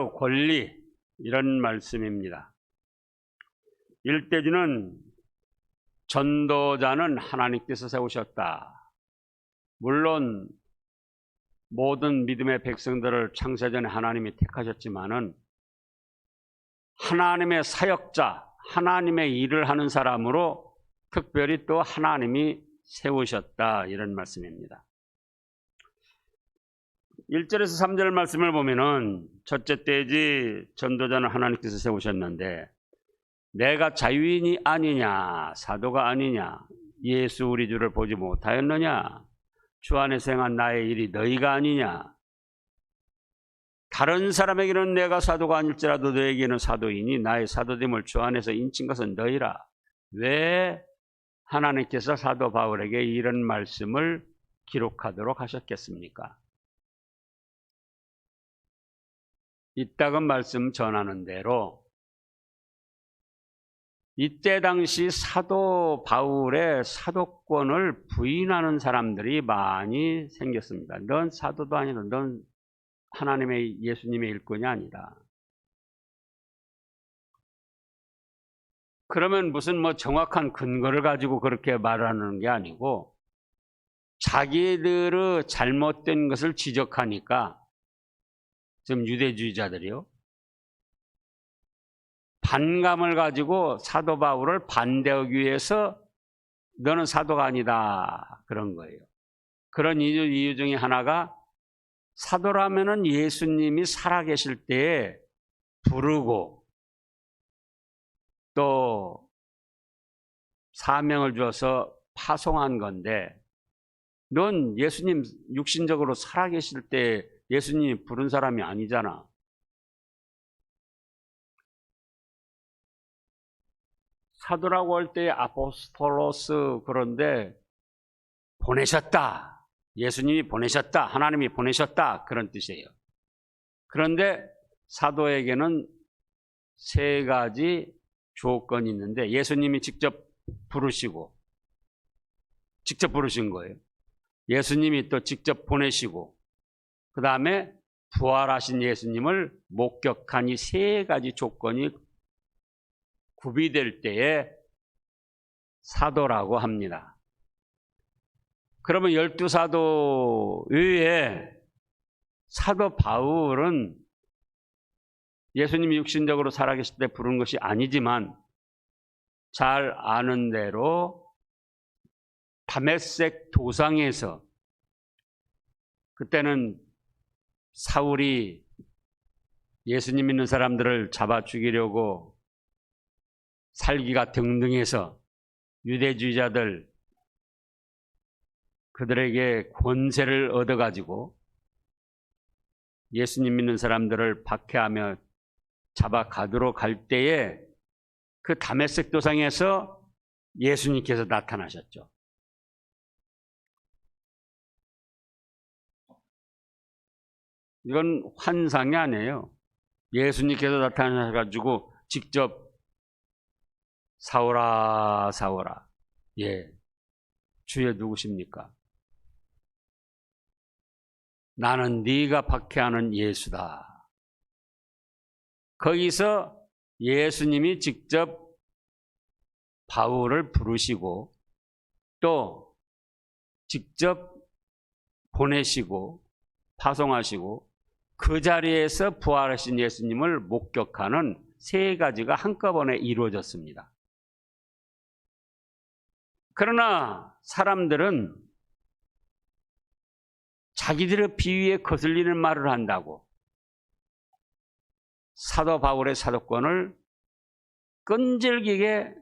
권리, 이런 말씀입니다. 일대주는 전도자는 하나님께서 세우셨다. 물론 모든 믿음의 백성들을 창세전에 하나님이 택하셨지만은 하나님의 사역자, 하나님의 일을 하는 사람으로 특별히 또 하나님이 세우셨다, 이런 말씀입니다. 1절에서 3절 말씀을 보면은 첫째 떼지 전도자는 하나님께서 세우셨는데 내가 자유인이 아니냐, 사도가 아니냐, 예수 우리 주를 보지 못하였느냐, 주 안에서 행한 나의 일이 너희가 아니냐, 다른 사람에게는 내가 사도가 아닐지라도 너에게는 사도이니 나의 사도됨을 주 안에서 인친 것은 너희라. 왜 하나님께서 사도 바울에게 이런 말씀을 기록하도록 하셨겠습니까? 이따금 말씀 전하는 대로 이때 당시 사도 바울의 사도권을 부인하는 사람들이 많이 생겼습니다. 넌 사도도 아니다. 넌 하나님의 예수님의 일꾼이 아니다. 그러면 무슨 정확한 근거를 가지고 그렇게 말하는 게 아니고 자기들의 잘못된 것을 지적하니까 지금 유대주의자들이요, 반감을 가지고 사도 바울을 반대하기 위해서 너는 사도가 아니다, 그런 거예요. 그런 이유 중에 하나가 사도라면은 예수님이 살아계실 때에 부르고 또 사명을 주어서 파송한 건데 넌 예수님 육신적으로 살아계실 때 예수님이 부른 사람이 아니잖아. 사도라고 할 때 아포스톨로스, 그런데 보내셨다, 예수님이 보내셨다, 하나님이 보내셨다, 그런 뜻이에요. 그런데 사도에게는 세 가지 조건이 있는데 예수님이 직접 부르신 거예요. 예수님이 또 직접 보내시고 그 다음에 부활하신 예수님을 목격한 이 세 가지 조건이 구비될 때에 사도라고 합니다. 그러면 12사도 외에 사도 바울은 예수님이 육신적으로 살아계실 때 부른 것이 아니지만 잘 아는 대로 다메섹 도상에서, 그때는 사울이 예수님 믿는 사람들을 잡아 죽이려고 살기가 등등해서 유대주의자들 그들에게 권세를 얻어가지고 예수님 믿는 사람들을 박해하며 잡아가도록 할 때에 그 다메섹 도상에서 예수님께서 나타나셨죠. 이건 환상이 아니에요. 예수님께서 나타나셔가지고 직접 사오라, 사오라. 예, 주여 누구십니까? 나는 네가 박해하는 예수다. 거기서 예수님이 직접 바울을 부르시고 또 직접 보내시고 파송하시고 그 자리에서 부활하신 예수님을 목격하는 세 가지가 한꺼번에 이루어졌습니다. 그러나 사람들은 자기들의 비위에 거슬리는 말을 한다고 사도 바울의 사도권을 끈질기게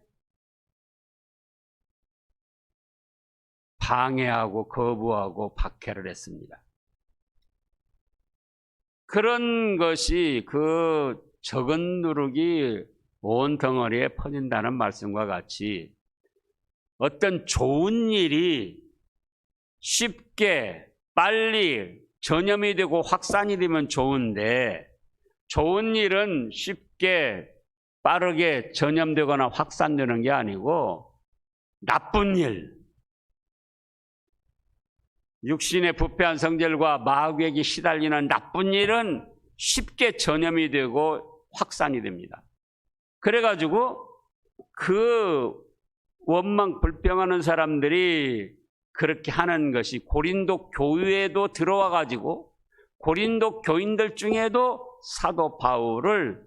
방해하고 거부하고 박해를 했습니다. 그런 것이 그 적은 누룩이 온 덩어리에 퍼진다는 말씀과 같이 어떤 좋은 일이 쉽게 빨리 전염이 되고 확산이 되면 좋은데 좋은 일은 쉽게 빠르게 전염되거나 확산되는 게 아니고 나쁜 일, 육신의 부패한 성질과 마귀에게 시달리는 나쁜 일은 쉽게 전염이 되고 확산이 됩니다. 그래가지고 그 원망 불평하는 사람들이 그렇게 하는 것이 고린도 교회에도 들어와 가지고 고린도 교인들 중에도 사도 바울을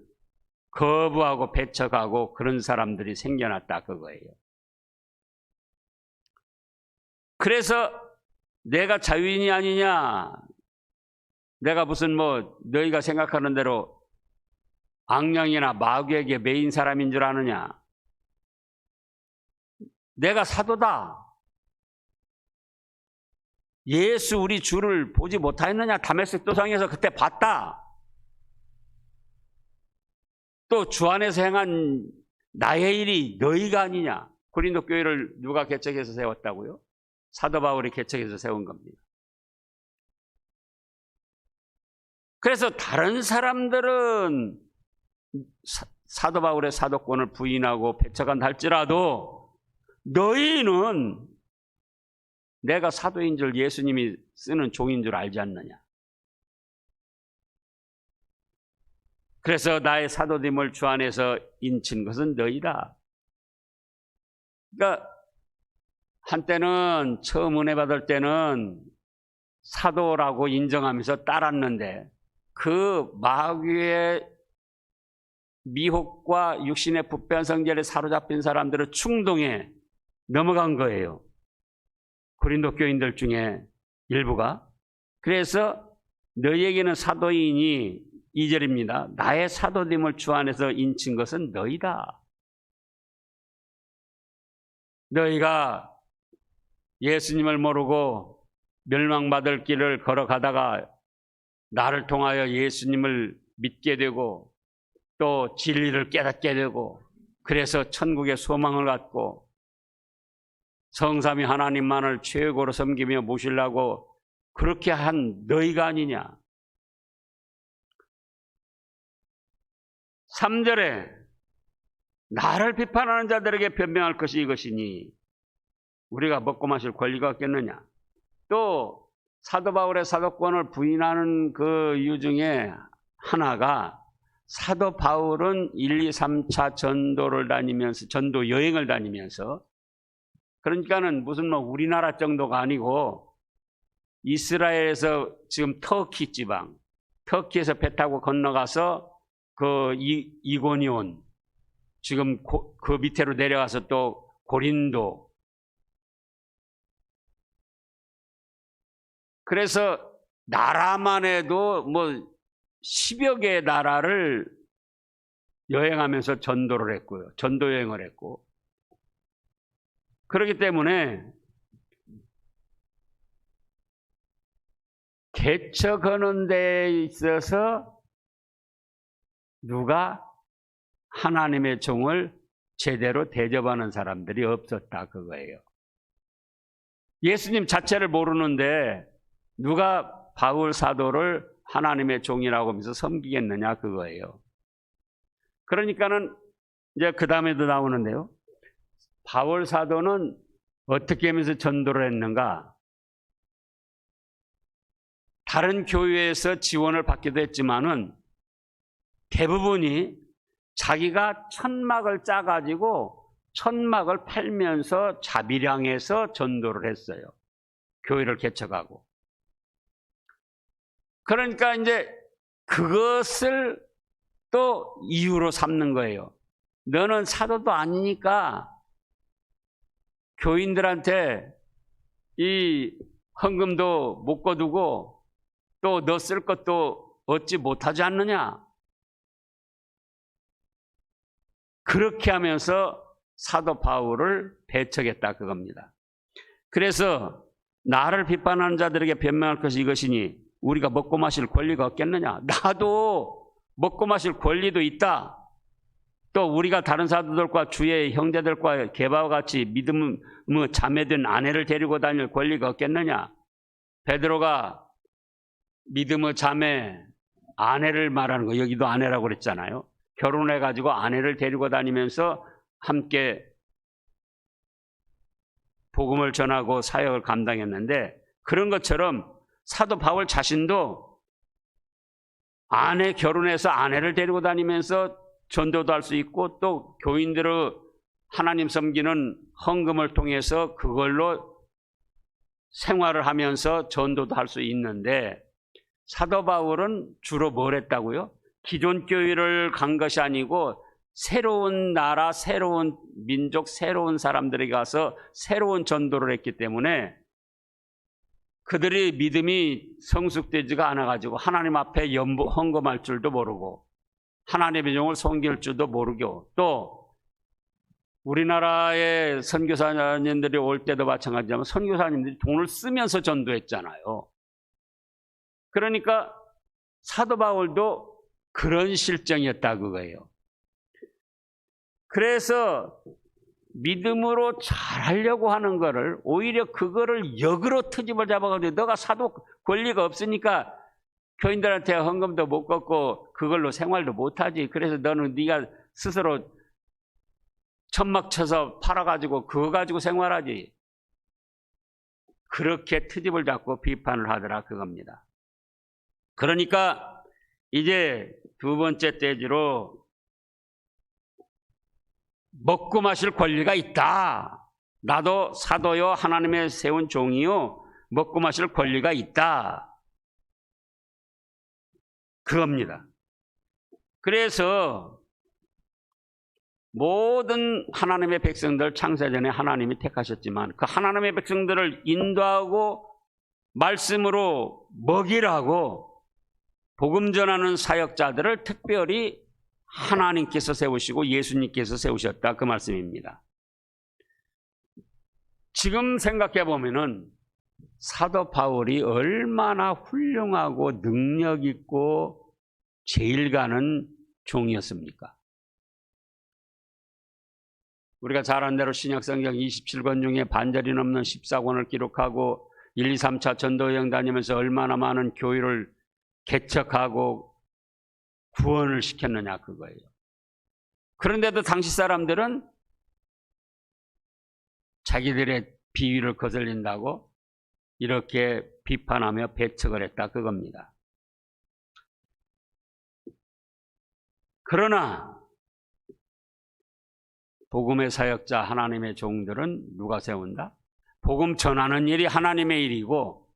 거부하고 배척하고 그런 사람들이 생겨났다 그거예요. 그래서 내가 자유인이 아니냐, 내가 무슨 너희가 생각하는 대로 악령이나 마귀에게 매인 사람인 줄 아느냐, 내가 사도다, 예수 우리 주를 보지 못하였느냐, 다메섹 도상에서 그때 봤다, 또 주 안에서 행한 나의 일이 너희가 아니냐. 고린도 교회를 누가 개척해서 세웠다고요? 사도 바울이 개척해서 세운 겁니다. 그래서 다른 사람들은 사도 바울의 사도권을 부인하고 배척한다 할지라도 너희는 내가 사도인 줄 예수님이 쓰는 종인 줄 알지 않느냐. 그래서 나의 사도됨을 주 안에서 인친 것은 너희다. 그러니까 한때는 처음 은혜 받을 때는 사도라고 인정하면서 따랐는데 그 마귀의 미혹과 육신의 부패한 성질에 사로잡힌 사람들은 충동에 넘어간 거예요. 고린도 교인들 중에 일부가. 그래서 너희에게는 사도인이 2절입니다. 나의 사도됨을 주 안에서 인친 것은 너희다. 너희가 예수님을 모르고 멸망받을 길을 걸어가다가 나를 통하여 예수님을 믿게 되고 또 진리를 깨닫게 되고 그래서 천국의 소망을 갖고 성삼위 하나님만을 최고로 섬기며 모시려고 그렇게 한 너희가 아니냐. 3절에 나를 비판하는 자들에게 변명할 것이 이것이니 우리가 먹고 마실 권리가 없겠느냐. 또 사도 바울의 사도권을 부인하는 그 이유 중에 하나가 사도 바울은 1, 2, 3차 전도를 다니면서 전도 여행을 다니면서 그러니까는 무슨 우리나라 정도가 아니고 이스라엘에서 지금 터키 지방, 터키에서 배 타고 건너가서 그 이고니온, 지금 그 밑으로 내려가서 또 고린도. 그래서 나라만 해도 10여 개의 나라를 여행하면서 전도를 했고요. 전도 여행을 했고. 그렇기 때문에 개척하는 데 있어서 누가 하나님의 종을 제대로 대접하는 사람들이 없었다 그거예요. 예수님 자체를 모르는데 누가 바울 사도를 하나님의 종이라고 하면서 섬기겠느냐 그거예요. 그러니까는 이제 그 다음에도 나오는데요. 바울 사도는 어떻게 하면서 전도를 했는가? 다른 교회에서 지원을 받기도 했지만은 대부분이 자기가 천막을 짜가지고 천막을 팔면서 자비량해서 전도를 했어요. 교회를 개척하고. 그러니까 이제 그것을 또 이유로 삼는 거예요. 너는 사도도 아니니까 교인들한테 이 헌금도 못 거두고 또 너 쓸 것도 얻지 못하지 않느냐. 그렇게 하면서 사도 바울을 배척했다 그겁니다. 그래서 나를 비판하는 자들에게 변명할 것이 이것이니 우리가 먹고 마실 권리가 없겠느냐. 나도 먹고 마실 권리도 있다. 또 우리가 다른 사도들과 주의 형제들과 게바와 같이 믿음의 자매된 아내를 데리고 다닐 권리가 없겠느냐. 베드로가 믿음의 자매 아내를 말하는 거, 여기도 아내라고 그랬잖아요. 결혼해가지고 아내를 데리고 다니면서 함께 복음을 전하고 사역을 감당했는데 그런 것처럼 사도 바울 자신도 아내 결혼해서 아내를 데리고 다니면서 전도도 할 수 있고 또 교인들의 하나님 섬기는 헌금을 통해서 그걸로 생활을 하면서 전도도 할 수 있는데 사도 바울은 주로 뭘 했다고요? 기존 교회를 간 것이 아니고 새로운 나라, 새로운 민족, 새로운 사람들이 가서 새로운 전도를 했기 때문에 그들의 믿음이 성숙되지가 않아가지고 하나님 앞에 헌금할 줄도 모르고 하나님의 종을 섬길 줄도 모르고 또 우리나라의 선교사님들이 올 때도 마찬가지지만 선교사님들이 돈을 쓰면서 전도했잖아요. 그러니까 사도 바울도 그런 실정이었다 그거예요. 그래서 믿음으로 잘하려고 하는 거를 오히려 그거를 역으로 트집을 잡아가지고 너가 사도 권리가 없으니까 교인들한테 헌금도 못 걷고 그걸로 생활도 못하지. 그래서 너는 네가 스스로 천막 쳐서 팔아가지고 그거 가지고 생활하지. 그렇게 트집을 잡고 비판을 하더라 그겁니다. 그러니까 이제 두 번째 떼지로 먹고 마실 권리가 있다. 나도 사도요 하나님의 세운 종이요 먹고 마실 권리가 있다. 그겁니다. 그래서 모든 하나님의 백성들 창세전에 하나님이 택하셨지만 그 하나님의 백성들을 인도하고 말씀으로 먹이라고 복음 전하는 사역자들을 특별히 하나님께서 세우시고 예수님께서 세우셨다 그 말씀입니다. 지금 생각해 보면은 사도 바울이 얼마나 훌륭하고 능력 있고 제일 가는 종이었습니까? 우리가 잘 아는 대로 신약성경 27권 중에 반절이 넘는 14권을 기록하고 1, 2, 3차 전도여행 다니면서 얼마나 많은 교회를 개척하고 구원을 시켰느냐 그거예요. 그런데도 당시 사람들은 자기들의 비위를 거슬린다고 이렇게 비판하며 배척을 했다 그겁니다. 그러나 복음의 사역자 하나님의 종들은 누가 세운다? 복음 전하는 일이 하나님의 일이고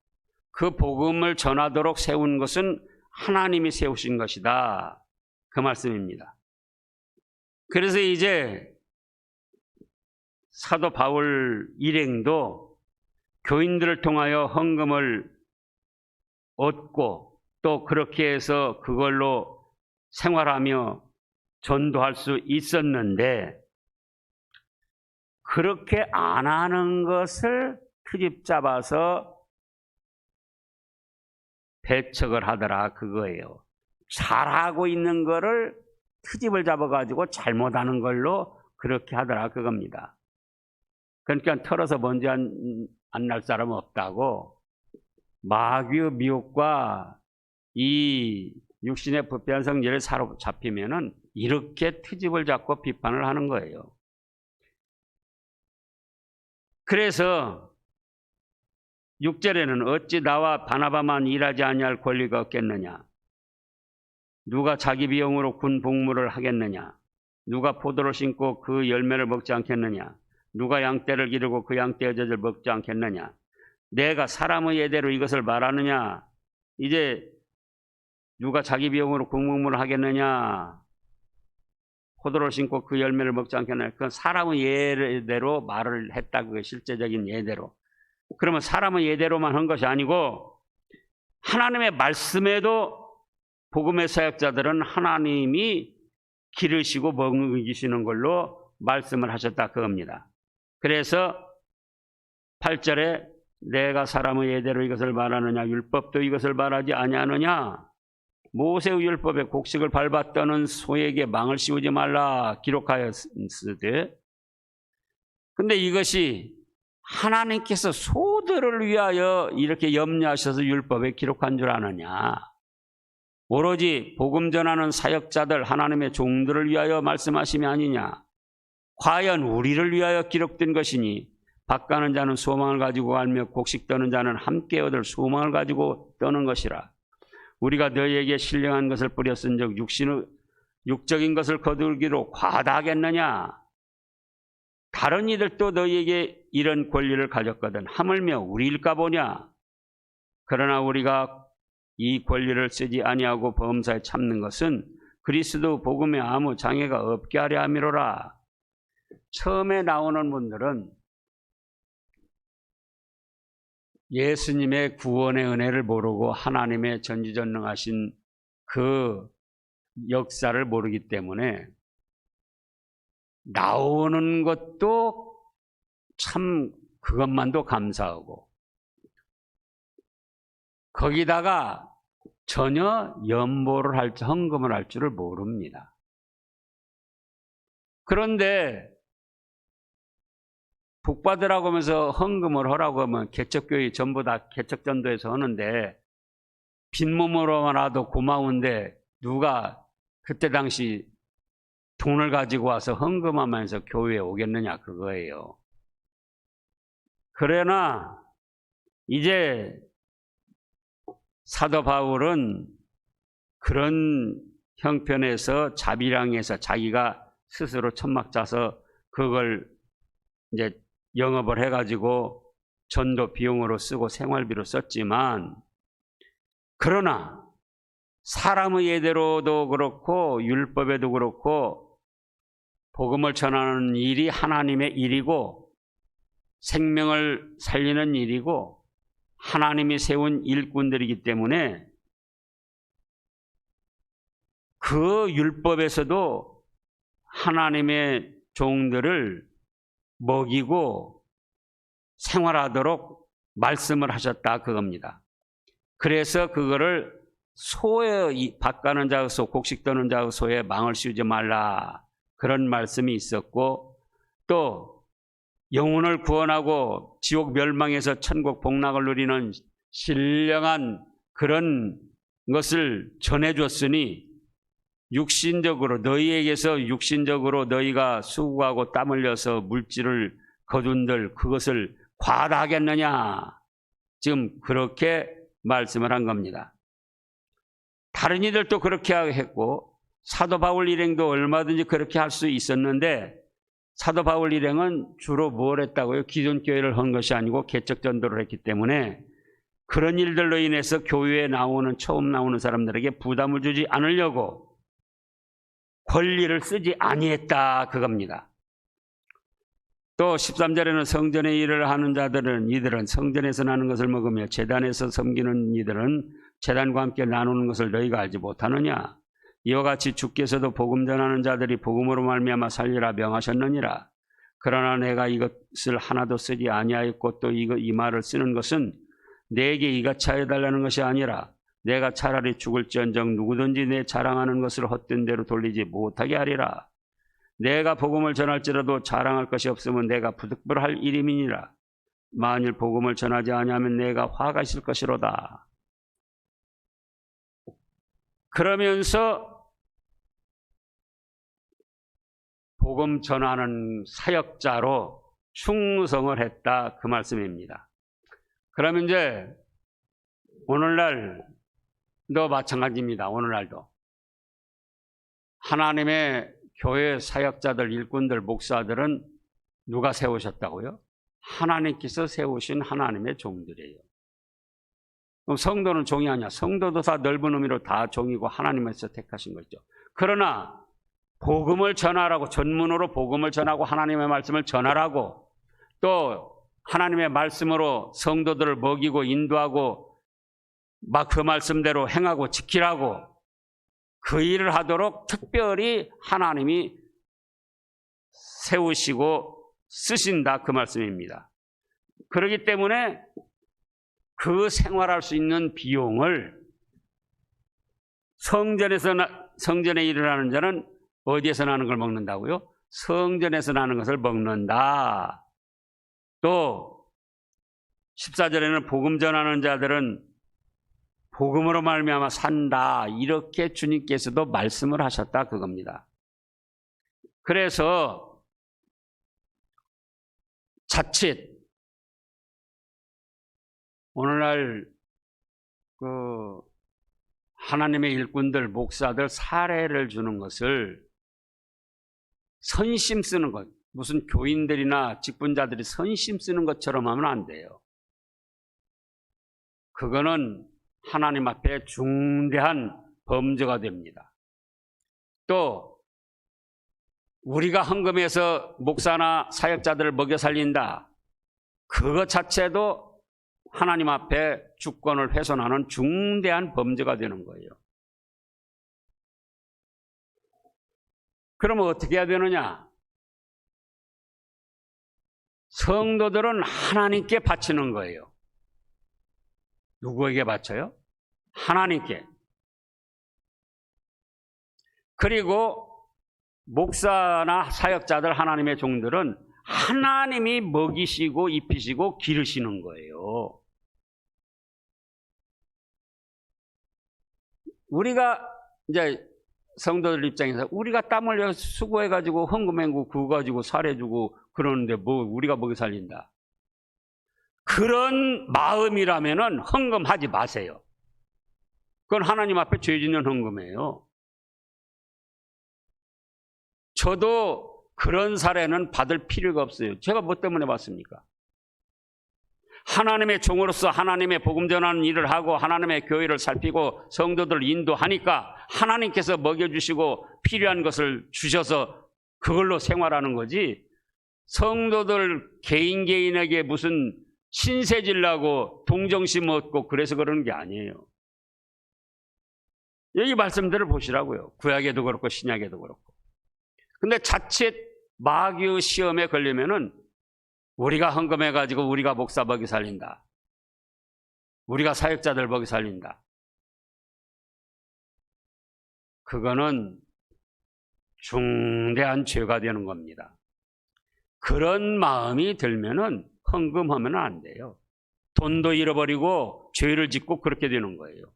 그 복음을 전하도록 세운 것은 하나님이 세우신 것이다. 그 말씀입니다. 그래서 이제 사도 바울 일행도 교인들을 통하여 헌금을 얻고 또 그렇게 해서 그걸로 생활하며 전도할 수 있었는데 그렇게 안 하는 것을 트집 잡아서 배척을 하더라 그거예요. 잘하고 있는 거를 트집을 잡아가지고 잘못하는 걸로 그렇게 하더라 그겁니다. 그러니까 털어서 먼지 안 날 사람은 없다고 마귀의 미혹과 이 육신의 부패한 성질에 사로잡히면은 이렇게 트집을 잡고 비판을 하는 거예요. 그래서 6절에는 어찌 나와 바나바만 일하지 아니할 권리가 없겠느냐? 누가 자기 비용으로 군 복무를 하겠느냐? 누가 포도를 심고 그 열매를 먹지 않겠느냐? 누가 양떼를 기르고 그 양떼의 젖을 먹지 않겠느냐? 내가 사람의 예대로 이것을 말하느냐? 이제 누가 자기 비용으로 군 복무를 하겠느냐? 포도를 심고 그 열매를 먹지 않겠느냐? 그건 사람의 예대로 말을 했다. 그 실제적인 예대로. 그러면 사람의 예대로만 한 것이 아니고 하나님의 말씀에도 복음의 사역자들은 하나님이 기르시고 먹이시는 걸로 말씀을 하셨다 그겁니다. 그래서 8절에 내가 사람의 예대로 이것을 말하느냐 율법도 이것을 말하지 아니하느냐 모세의 율법에 곡식을 밟아 떠는 소에게 망을 씌우지 말라 기록하였으되 근데 이것이 하나님께서 소들을 위하여 이렇게 염려하셔서 율법에 기록한 줄 아느냐? 오로지 복음 전하는 사역자들 하나님의 종들을 위하여 말씀하심이 아니냐? 과연 우리를 위하여 기록된 것이니 밭가는 자는 소망을 가지고 알며 곡식 떠는 자는 함께 얻을 소망을 가지고 떠는 것이라. 우리가 너희에게 신령한 것을 뿌렸은즉 육적인 것을 거두기로 과다하겠느냐? 다른 이들도 너희에게 이런 권리를 가졌거든 하물며 우리일까 보냐? 그러나 우리가 이 권리를 쓰지 아니하고 범사에 참는 것은 그리스도 복음에 아무 장애가 없게 하려 함이로라. 처음에 나오는 분들은 예수님의 구원의 은혜를 모르고 하나님의 전지전능하신 그 역사를 모르기 때문에 나오는 것도 참 그것만도 감사하고 거기다가 전혀 연보를 헌금을 할 줄을 모릅니다. 그런데 복받으라고 하면서 헌금을 하라고 하면 개척교회 전부 다 개척전도에서 하는데 빈몸으로만라도 고마운데 누가 그때 당시 돈을 가지고 와서 헌금하면서 교회에 오겠느냐 그거예요. 그러나 이제 사도 바울은 그런 형편에서 자비량에서 자기가 스스로 천막 짜서 그걸 이제 영업을 해가지고 전도 비용으로 쓰고 생활비로 썼지만 그러나 사람의 예대로도 그렇고 율법에도 그렇고 복음을 전하는 일이 하나님의 일이고 생명을 살리는 일이고 하나님이 세운 일꾼들이기 때문에 그 율법에서도 하나님의 종들을 먹이고 생활하도록 말씀을 하셨다 그겁니다. 그래서 그거를 소에 밥 가는 자의 소, 곡식 떠는 자의 소에 망을 씌우지 말라 그런 말씀이 있었고 또 영혼을 구원하고 지옥 멸망에서 천국 복락을 누리는 신령한 그런 것을 전해줬으니 육신적으로 너희에게서 육신적으로 너희가 수고하고 땀 흘려서 물질을 거둔들 그것을 과다하겠느냐 지금 그렇게 말씀을 한 겁니다. 다른 이들도 그렇게 했고 사도 바울 일행도 얼마든지 그렇게 할 수 있었는데 사도 바울 일행은 주로 뭘 했다고요? 기존 교회를 한 것이 아니고 개척 전도를 했기 때문에 그런 일들로 인해서 교회에 처음 나오는 사람들에게 부담을 주지 않으려고 권리를 쓰지 아니했다 그겁니다. 또 13절에는 성전의 일을 하는 자들은 이들은 성전에서 나는 것을 먹으며 제단에서 섬기는 이들은 제단과 함께 나누는 것을 너희가 알지 못하느냐? 이와 같이 주께서도 복음 전하는 자들이 복음으로 말미암아 살리라 명하셨느니라. 그러나 내가 이것을 하나도 쓰지 아니하였고 또 이 말을 쓰는 것은 내게 이같이 하여달라는 것이 아니라 내가 차라리 죽을지언정 누구든지 내 자랑하는 것을 헛된 대로 돌리지 못하게 하리라. 내가 복음을 전할지라도 자랑할 것이 없으면 내가 부득불할 일임이니라. 만일 복음을 전하지 아니하면 내가 화가 있을 것이로다. 그러면서 복음 전하는 사역자로 충성을 했다 그 말씀입니다. 그러면 이제 오늘날도 마찬가지입니다. 오늘날도 하나님의 교회 사역자들, 일꾼들, 목사들은 누가 세우셨다고요? 하나님께서 세우신 하나님의 종들이에요. 그럼 성도는 종이 아니야. 성도도 다 넓은 의미로 다 종이고 하나님께서 택하신 거죠. 그러나 복음을 전하라고 전문으로 복음을 전하고 하나님의 말씀을 전하라고 또 하나님의 말씀으로 성도들을 먹이고 인도하고 막 그 말씀대로 행하고 지키라고 그 일을 하도록 특별히 하나님이 세우시고 쓰신다 그 말씀입니다. 그렇기 때문에 그 생활할 수 있는 비용을 성전에 일을 하는 자는 어디에서 나는 걸 먹는다고요? 성전에서 나는 것을 먹는다. 또 14절에는 복음 전하는 자들은 복음으로 말미암아 산다. 이렇게 주님께서도 말씀을 하셨다 그겁니다. 그래서 자칫 오늘날 하나님의 일꾼들, 목사들 사례를 주는 것을 선심 쓰는 것, 무슨 교인들이나 직분자들이 선심 쓰는 것처럼 하면 안 돼요. 그거는 하나님 앞에 중대한 범죄가 됩니다. 또 우리가 헌금해서 목사나 사역자들을 먹여 살린다. 그것 자체도 하나님 앞에 주권을 훼손하는 중대한 범죄가 되는 거예요. 그러면 어떻게 해야 되느냐? 성도들은 하나님께 바치는 거예요. 누구에게 바쳐요? 하나님께. 그리고 목사나 사역자들, 하나님의 종들은 하나님이 먹이시고 입히시고 기르시는 거예요. 우리가 이제 성도들 입장에서 우리가 땀 흘려 수고해가지고 헌금해고 그거 가지고 살해주고 그러는데 뭐 우리가 먹여 살린다. 그런 마음이라면은 헌금하지 마세요. 그건 하나님 앞에 죄 짓는 헌금이에요. 저도 그런 사례는 받을 필요가 없어요. 제가 뭐 때문에 받습니까? 하나님의 종으로서 하나님의 복음 전하는 일을 하고 하나님의 교회를 살피고 성도들을 인도하니까 하나님께서 먹여주시고 필요한 것을 주셔서 그걸로 생활하는 거지, 성도들 개인에게 무슨 신세질라고 동정심 얻고 그래서 그러는 게 아니에요. 여기 말씀들을 보시라고요. 구약에도 그렇고 신약에도 그렇고. 근데 자칫 마귀의 시험에 걸리면은 우리가 헌금해가지고 우리가 목사 먹이 살린다. 우리가 사역자들 먹이 살린다. 그거는 중대한 죄가 되는 겁니다. 그런 마음이 들면은 헌금하면 안 돼요. 돈도 잃어버리고 죄를 짓고 그렇게 되는 거예요.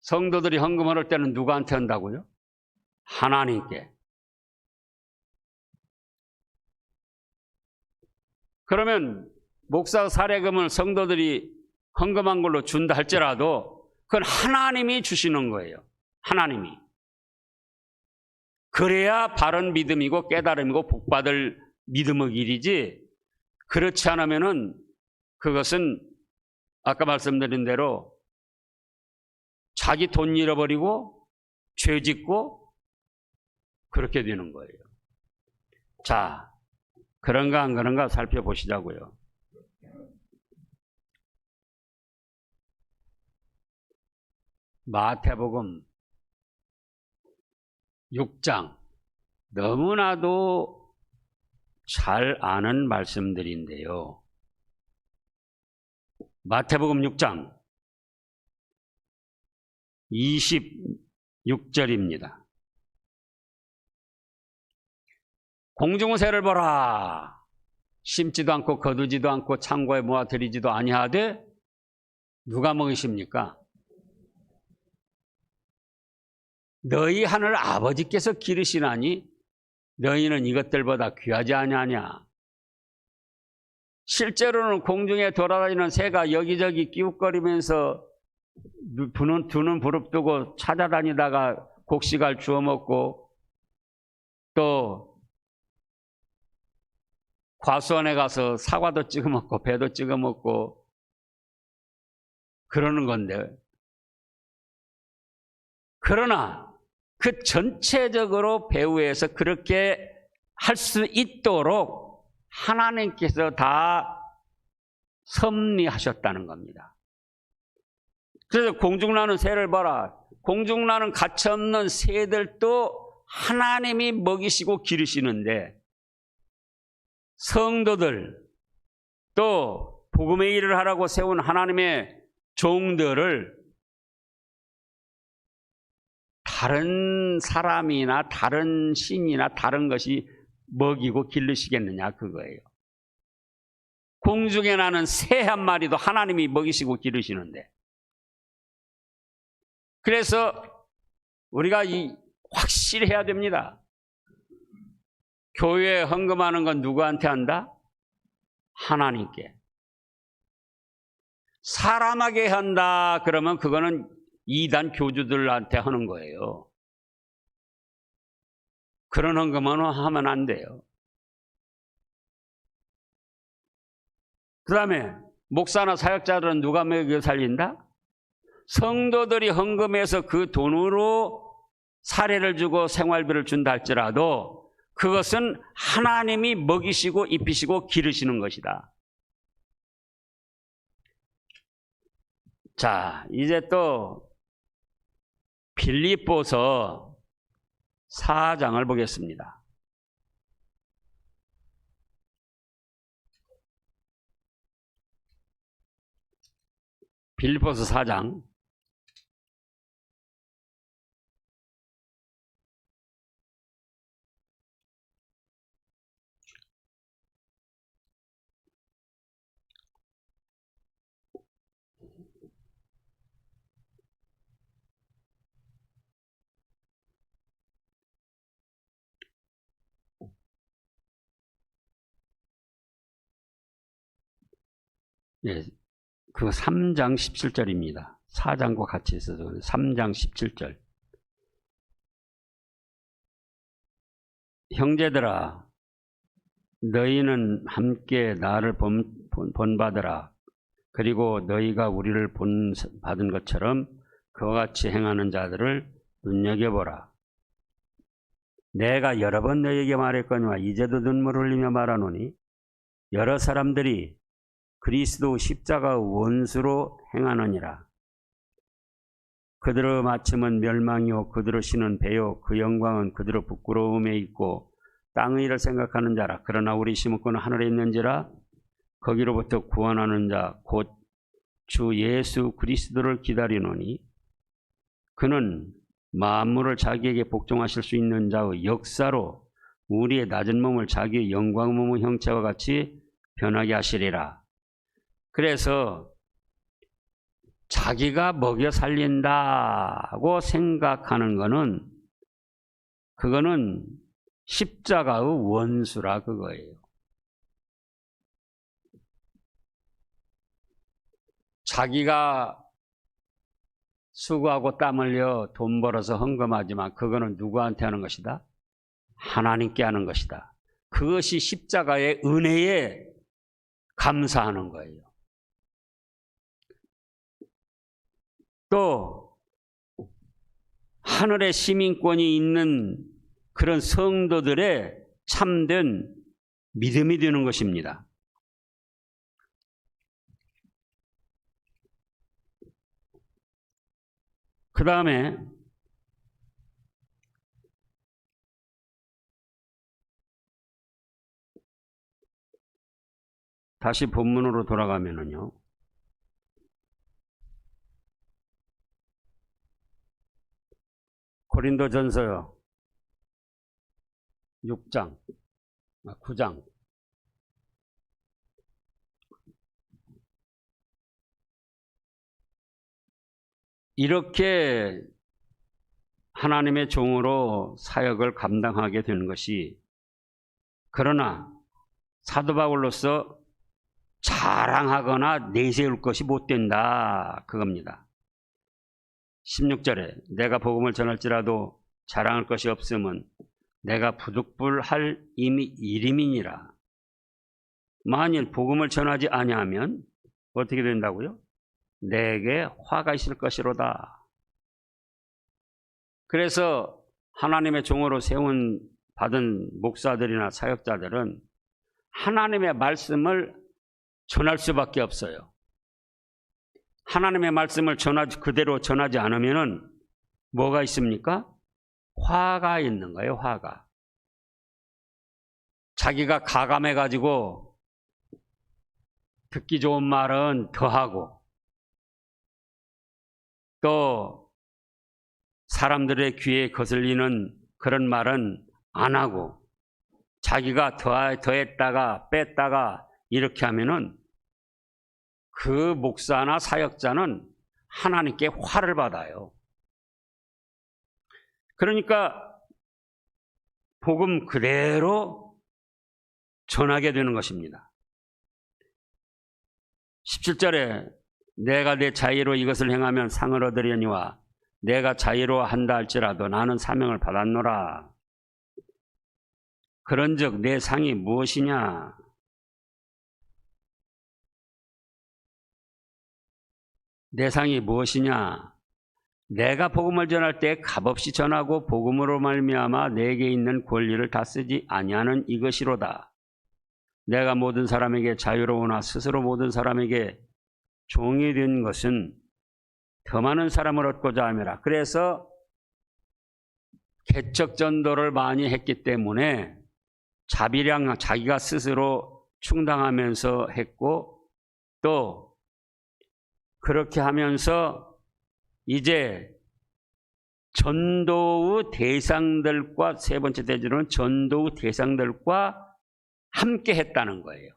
성도들이 헌금을 때는 누구한테 한다고요? 하나님께. 그러면 목사 사례금을 성도들이 헌금한 걸로 준다 할지라도 그건 하나님이 주시는 거예요. 하나님이. 그래야 바른 믿음이고 깨달음이고 복받을 믿음의 길이지, 그렇지 않으면은 그것은 아까 말씀드린 대로 자기 돈 잃어버리고 죄 짓고 그렇게 되는 거예요. 자, 그런가 안 그런가 살펴보시자고요. 마태복음 6장, 너무나도 잘 아는 말씀들인데요. 마태복음 6장 26절입니다. 공중새를 보라. 심지도 않고 거두지도 않고 창고에 모아 들이지도 아니하되 누가 먹이십니까? 너희 하늘 아버지께서 기르시나니 너희는 이것들보다 귀하지 아니하냐. 실제로는 공중에 돌아다니는 새가 여기저기 끼웃거리면서 두는 부릅뜨고 찾아다니다가 곡식알 주워 먹고 또 과수원에 가서 사과도 찍어 먹고 배도 찍어 먹고 그러는 건데, 그러나 그 전체적으로 배후에서 그렇게 할 수 있도록 하나님께서 다 섭리하셨다는 겁니다. 그래서 공중나는 새를 봐라. 공중나는 가차없는 새들도 하나님이 먹이시고 기르시는데, 성도들 또 복음의 일을 하라고 세운 하나님의 종들을 다른 사람이나 다른 신이나 다른 것이 먹이고 기르시겠느냐, 그거예요. 공중에 나는 새 한 마리도 하나님이 먹이시고 기르시는데, 그래서 우리가 확실히 해야 됩니다. 교회에 헌금하는 건 누구한테 한다? 하나님께. 사람에게 한다 그러면 그거는 이단 교주들한테 하는 거예요. 그런 헌금은 하면 안 돼요. 그 다음에 목사나 사역자들은 누가 먹여 살린다? 성도들이 헌금해서 그 돈으로 사례를 주고 생활비를 준다 할지라도 그것은 하나님이 먹이시고 입히시고 기르시는 것이다. 자, 이제 또 빌립보서 4장을 보겠습니다. 빌립보서 4장. 예, 그 3장 17절입니다. 4장과 같이 있어서 3장 17절. 형제들아, 너희는 함께 나를 본받으라. 그리고 너희가 우리를 본받은 것처럼 그와 같이 행하는 자들을 눈여겨보라. 내가 여러 번 너희에게 말했거니와 이제도 눈물 흘리며 말하노니 여러 사람들이 그리스도 십자가 원수로 행하느니라. 그들의 마침은 멸망이요 그들의 신은 배요 그 영광은 그들의 부끄러움에 있고 땅의 일을 생각하는 자라. 그러나 우리 심었고는 하늘에 있는지라. 거기로부터 구원하는 자 곧 주 예수 그리스도를 기다리노니 그는 만물을 자기에게 복종하실 수 있는 자의 역사로 우리의 낮은 몸을 자기의 영광 몸의 형체와 같이 변하게 하시리라. 그래서 자기가 먹여 살린다고 생각하는 거는 그거는 십자가의 원수라 그거예요. 자기가 수고하고 땀 흘려 돈 벌어서 헌금하지만 그거는 누구한테 하는 것이다? 하나님께 하는 것이다. 그것이 십자가의 은혜에 감사하는 거예요. 또 하늘의 시민권이 있는 그런 성도들의 참된 믿음이 되는 것입니다. 그 다음에 다시 본문으로 돌아가면은요. 고린도전서 6장, 9장. 이렇게 하나님의 종으로 사역을 감당하게 되는 것이, 그러나 사도 바울로서 자랑하거나 내세울 것이 못 된다 그겁니다. 16절에 내가 복음을 전할지라도 자랑할 것이 없음은 내가 부득불할 일임이니라. 만일 복음을 전하지 아니하면 어떻게 된다고요? 내게 화가 있을 것이로다. 그래서 하나님의 종으로 받은 목사들이나 사역자들은 하나님의 말씀을 전할 수밖에 없어요. 하나님의 말씀을 그대로 전하지 않으면 뭐가 있습니까? 화가 있는 거예요, 화가. 자기가 가감해가지고 듣기 좋은 말은 더하고 또 사람들의 귀에 거슬리는 그런 말은 안 하고 자기가 더했다가 뺐다가 이렇게 하면은 그 목사나 사역자는 하나님께 화를 받아요. 그러니까 복음 그대로 전하게 되는 것입니다. 17절에 내가 내 자의로 이것을 행하면 상을 얻으려니와 내가 자의로 한다 할지라도 나는 사명을 받았노라. 그런즉 내 상이 무엇이냐? 내 상이 무엇이냐? 내가 복음을 전할 때 값없이 전하고 복음으로 말미암아 내게 있는 권리를 다 쓰지 아니하는 이것이로다. 내가 모든 사람에게 자유로우나 스스로 모든 사람에게 종이 된 것은 더 많은 사람을 얻고자 함이라. 그래서 개척 전도를 많이 했기 때문에 자비량 자기가 스스로 충당하면서 했고, 또 그렇게 하면서 이제 전도의 대상들과, 세 번째 대지로는 전도의 대상들과 함께 했다는 거예요.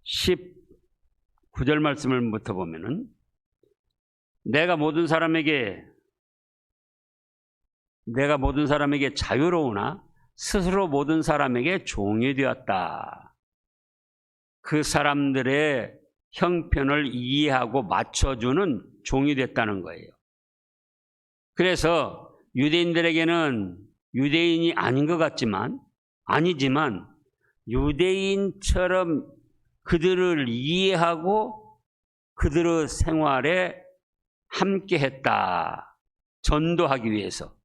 19절 말씀을부터 보면은 내가 모든 사람에게 자유로우나 스스로 모든 사람에게 종이 되었다. 그 사람들의 형편을 이해하고 맞춰주는 종이 됐다는 거예요. 그래서 유대인들에게는 유대인이 아닌 것 같지만, 아니지만 유대인처럼 그들을 이해하고 그들의 생활에 함께 했다. 전도하기 위해서.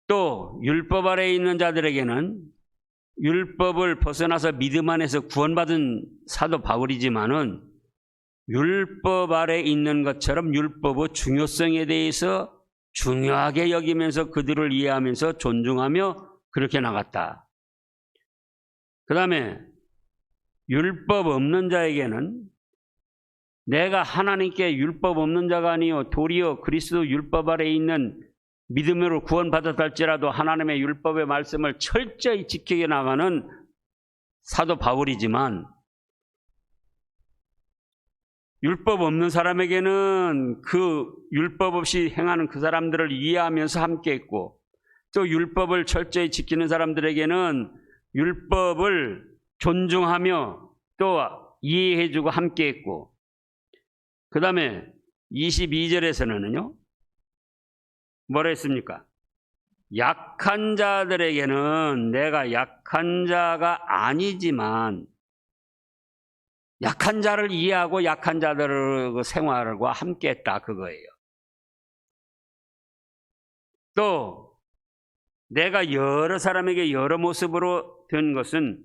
또 율법 아래에 있는 자들에게는 율법을 벗어나서 믿음 안에서 구원받은 사도 바울이지만은 율법 아래에 있는 것처럼 율법의 중요성에 대해서 중요하게 여기면서 그들을 이해하면서 존중하며 그렇게 나갔다. 그 다음에 율법 없는 자에게는 내가 하나님께 율법 없는 자가 아니요 도리어 그리스도 율법 아래에 있는 믿음으로 구원받았다 할지라도 하나님의 율법의 말씀을 철저히 지키게 나가는 사도 바울이지만, 율법 없는 사람에게는 그 율법 없이 행하는 그 사람들을 이해하면서 함께 했고, 또 율법을 철저히 지키는 사람들에게는 율법을 존중하며 또 이해해주고 함께 했고, 그 다음에 22절에서는요 뭐라 했습니까? 약한 자들에게는 내가 약한 자가 아니지만 약한 자를 이해하고 약한 자들의 생활과 함께 했다, 그거예요. 또 내가 여러 사람에게 여러 모습으로 된 것은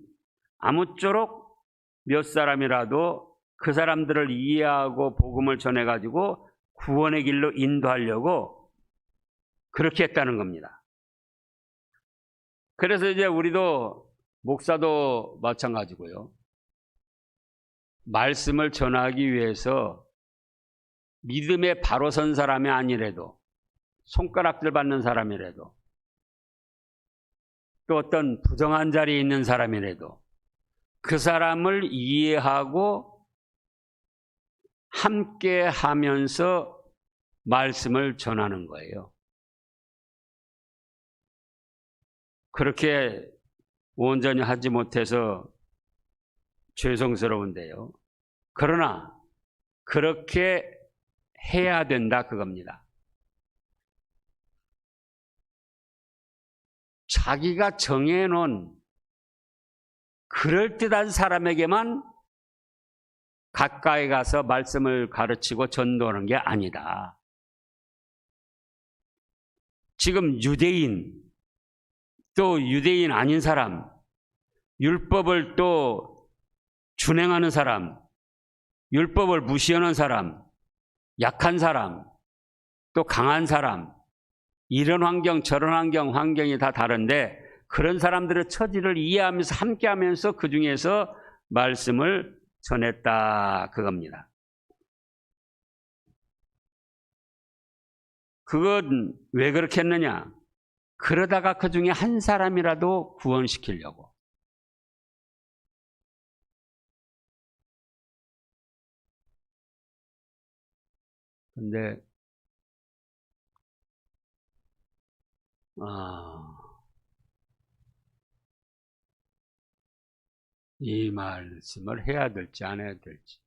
아무쪼록 몇 사람이라도 그 사람들을 이해하고 복음을 전해가지고 구원의 길로 인도하려고 그렇게 했다는 겁니다. 그래서 이제 우리도 목사도 마찬가지고요. 말씀을 전하기 위해서 믿음에 바로 선 사람이 아니래도, 손가락질 받는 사람이라도, 또 어떤 부정한 자리에 있는 사람이라도 그 사람을 이해하고 함께 하면서 말씀을 전하는 거예요. 그렇게 온전히 하지 못해서 죄송스러운데요. 그러나 그렇게 해야 된다, 그겁니다. 자기가 정해놓은 그럴듯한 사람에게만 가까이 가서 말씀을 가르치고 전도하는 게 아니다. 지금 유대인, 또 유대인 아닌 사람, 율법을 또 준행하는 사람, 율법을 무시하는 사람, 약한 사람, 또 강한 사람, 이런 환경 저런 환경이 다 다른데 그런 사람들의 처지를 이해하면서 함께하면서 그 중에서 말씀을 전했다, 그겁니다. 그건 왜 그렇게 했느냐? 그러다가 그 중에 한 사람이라도 구원시키려고. 근데 이 말씀을 해야 될지 안 해야 될지.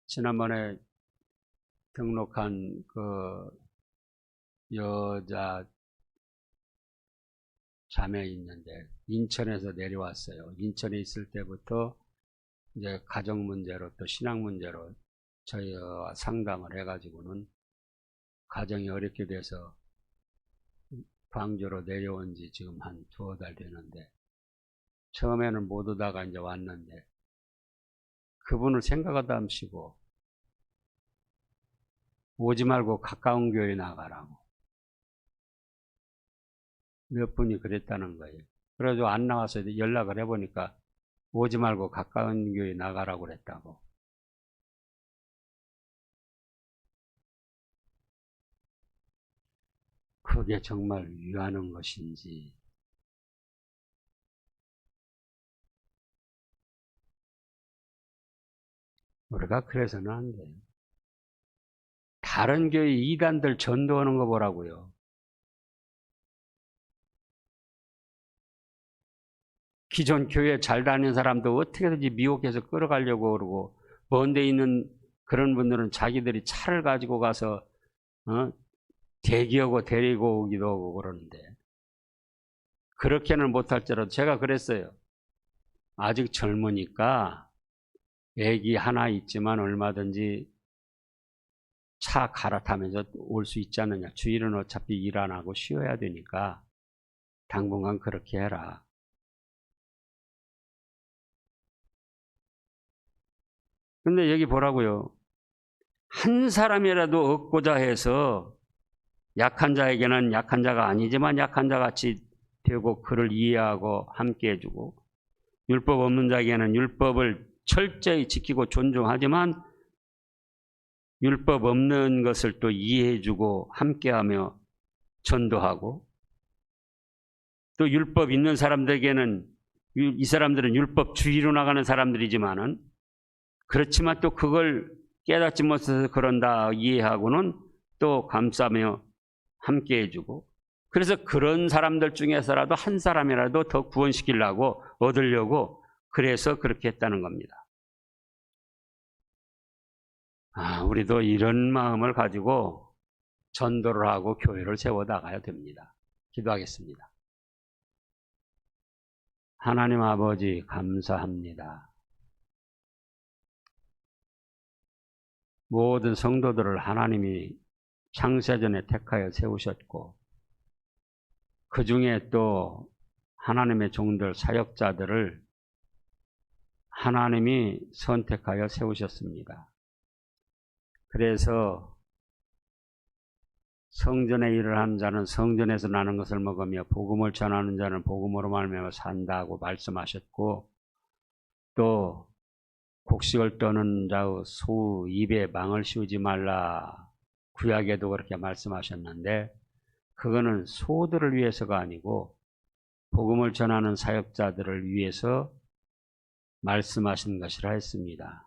지난번에 등록한 그 여자 자매 있는데 인천에서 내려왔어요. 인천에 있을 때부터 이제 가정 문제로 또 신앙 문제로 저희와 상담을 해가지고는 가정이 어렵게 돼서 광주로 내려온 지 지금 한 2달 되는데, 처음에는 못 오다가 이제 왔는데 그분을 생각하다 하시고 오지 말고 가까운 교회 나가라고 몇 분이 그랬다는 거예요. 그래가지고 안 나와서 연락을 해보니까 오지 말고 가까운 교회 나가라고 그랬다고. 그게 정말 위하는 것인지. 우리가 그래서는 안 돼요. 다른 교회 이단들 전도하는 거 보라고요. 기존 교회 잘 다니는 사람도 어떻게든지 미혹해서 끌어가려고 그러고, 먼 데 있는 그런 분들은 자기들이 차를 가지고 가서 대기하고 데리고 오기도 하고 그러는데, 그렇게는 못할지라도 제가 그랬어요. 아직 젊으니까 애기 하나 있지만 얼마든지 차 갈아타면서 올 수 있지 않느냐. 주일은 어차피 일 안 하고 쉬어야 되니까 당분간 그렇게 해라. 근데 여기 보라고요. 한 사람이라도 얻고자 해서 약한 자에게는 약한 자가 아니지만 약한 자 같이 되고 그를 이해하고 함께 해주고, 율법 없는 자에게는 율법을 철저히 지키고 존중하지만 율법 없는 것을 또 이해해주고 함께하며 전도하고, 또 율법 있는 사람들에게는, 이 사람들은 율법주의로 나가는 사람들이지만은 그렇지만 또 그걸 깨닫지 못해서 그런다 이해하고는 또 감싸며 함께 해주고, 그래서 그런 사람들 중에서라도 한 사람이라도 더 구원시키려고 얻으려고 그래서 그렇게 했다는 겁니다. 우리도 이런 마음을 가지고 전도를 하고 교회를 세워나가야 됩니다. 기도하겠습니다. 하나님 아버지 감사합니다. 모든 성도들을 하나님이 창세전에 택하여 세우셨고, 그 중에 또 하나님의 종들 사역자들을 하나님이 선택하여 세우셨습니다. 그래서 성전의 일을 하는 자는 성전에서 나는 것을 먹으며 복음을 전하는 자는 복음으로 말미암아 산다고 말씀하셨고, 또 곡식을 떠는 자의 소 입에 망을 씌우지 말라 구약에도 그렇게 말씀하셨는데, 그거는 소들을 위해서가 아니고 복음을 전하는 사역자들을 위해서 말씀하신 것이라 했습니다.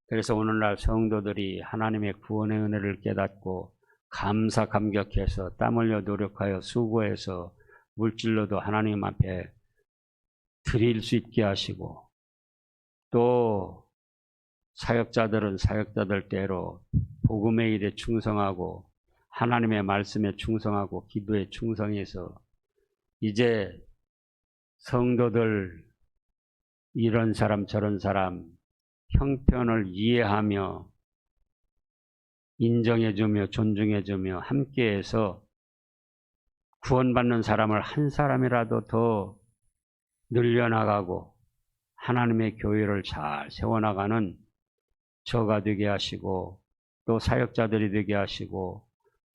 그래서 오늘날 성도들이 하나님의 구원의 은혜를 깨닫고 감사 감격해서 땀 흘려 노력하여 수고해서 물질로도 하나님 앞에 드릴 수 있게 하시고, 또 사역자들은 사역자들대로 복음의 일에 충성하고 하나님의 말씀에 충성하고 기도에 충성해서 이제 성도들 이런 사람 저런 사람 형편을 이해하며 인정해주며 존중해주며 함께해서 구원받는 사람을 한 사람이라도 더 늘려나가고 하나님의 교회를 잘 세워나가는 저가 되게 하시고, 또 사역자들이 되게 하시고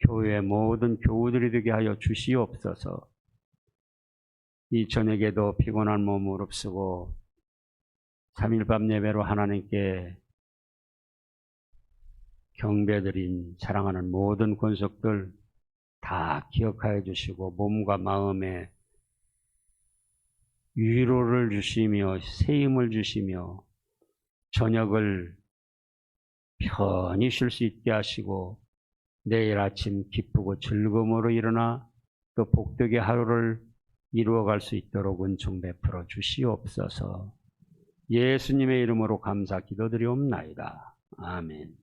교회의 모든 교우들이 되게 하여 주시옵소서. 이 저녁에도 피곤한 몸 무릅쓰고 3일 밤 예배로 하나님께 경배드린 사랑하는 모든 권속들 다 기억하여 주시고 몸과 마음에 위로를 주시며 새 힘을 주시며 저녁을 편히 쉴 수 있게 하시고 내일 아침 기쁘고 즐거움으로 일어나 또 복되게 하루를 이루어갈 수 있도록 은총 베풀어 주시옵소서. 예수님의 이름으로 감사 기도드리옵나이다. 아멘.